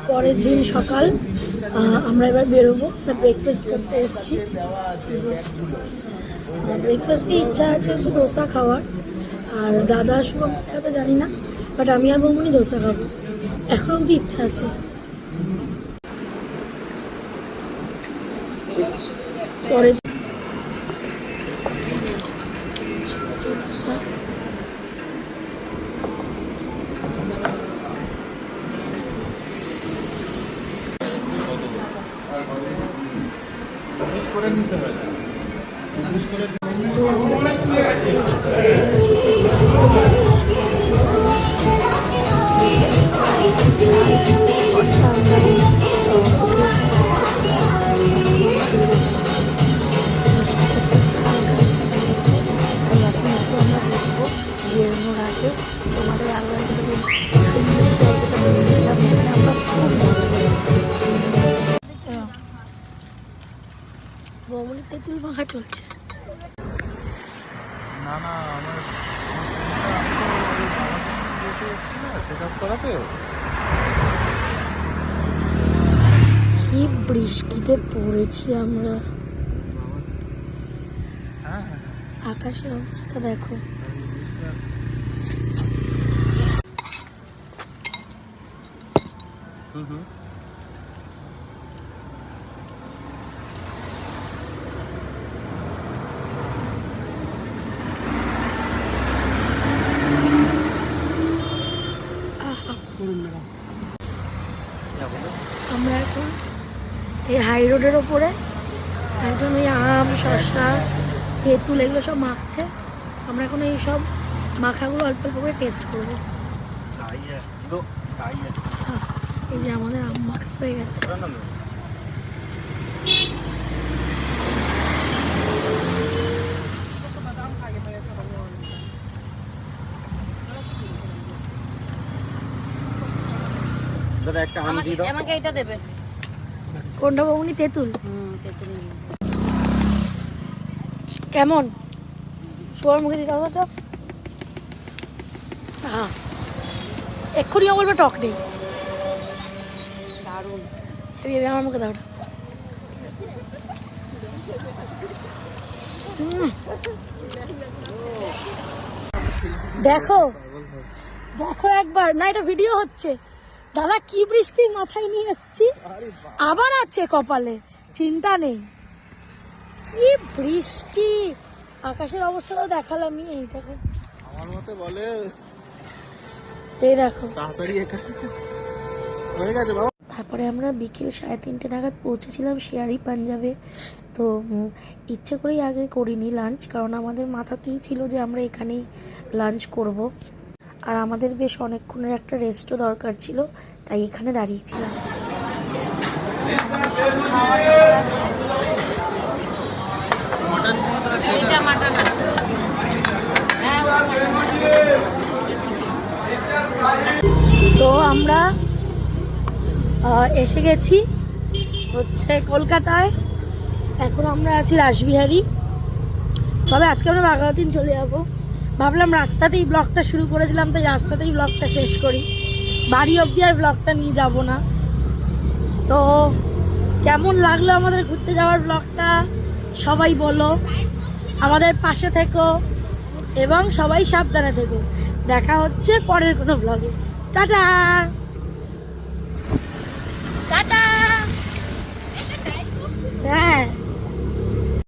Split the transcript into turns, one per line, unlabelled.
পরের দিন সকাল আমরা এবার বেরোবো, ব্রেকফাস্ট করতে এসেছি। ব্রেকফাস্টে ইচ্ছা আছে হচ্ছে ধোসা খাওয়ার, আর দাদা শুভম খাবে জানি না, বাট আমি আর বৌমনি ধোসা খাবো, এখন অব্দি ইচ্ছা আছে। পরে ধোসা
করে নিতে হবে।
বেরোনোর আগে তোমাদের আরো বমনি তেঁতুল মাখা চলছে।
না না, আমার চেকআপ করাতে
কি বৃষ্টিতে পড়েছি আমরা। আকাশের অবস্থা দেখো। আমরা এখন এই হাই রোডের ওপরে একজন ওই আম, শসা, তেঁতুল এগুলো সব মাখছে। আমরা এখন এই সব মাখাগুলো অল্প অল্প করে টেস্ট করবো। এই যে আমাদের আম মাখা হয়ে গেছে।
আমাকে এটা দেবে।
কোনটা বৌনি? তেঁতুল। কেমন? সবার মুখে দিতে হবে তো। এক্ষুনি বলবে টক নেই।
দারুণ।
আমার মুখে দাও। দেখো দেখো একবার, না এটা ভিডিও হচ্ছে। দাদা কি বৃষ্টি মাথায় নিয়ে এসেছি, আবার আছে কপালে, চিন্তা নেই। কি বৃষ্টি, আকাশের অবস্থা তো দেখালামই। এই দেখো,
আমার মতে বলে
এই দেখো
তাড়াতাড়ি হয়ে গেছে বাবা।
তারপরে আমরা বিকেল 3:30 নাগাদ পৌঁছেছিলাম শেয়ারি পাঞ্জাবে। তো ইচ্ছে করেই আগে করিনি লাঞ্চ, কারণ আমাদের মাথাতেই ছিল যে আমরা এখানেই লাঞ্চ করব, আর আমাদের বেশ অনেকক্ষণের একটা রেস্টও দরকার ছিল, তাই এখানে দাঁড়িয়েছিলাম। তো আমরা এসে গেছি হচ্ছে কলকাতায়। এখন আমরা আছি রাসবিহারী, তবে আজকে আমরা বাঘাযতীন চলে যাবো। ভাবলাম রাস্তাতেই ব্লগটা শুরু করেছিলাম, তাই রাস্তাতেই ব্লগটা শেষ করি, বাড়ি অবধি আর ব্লগটা নিয়ে যাব না। তো কেমন লাগলো আমাদের ঘুরতে যাওয়ার ব্লগটা সবাই বলো, আমাদের পাশে থেকো এবং সবাই সাবধানে থেকো। দেখা হচ্ছে পরের কোনো ব্লগে। Tata tata. হ্যাঁ।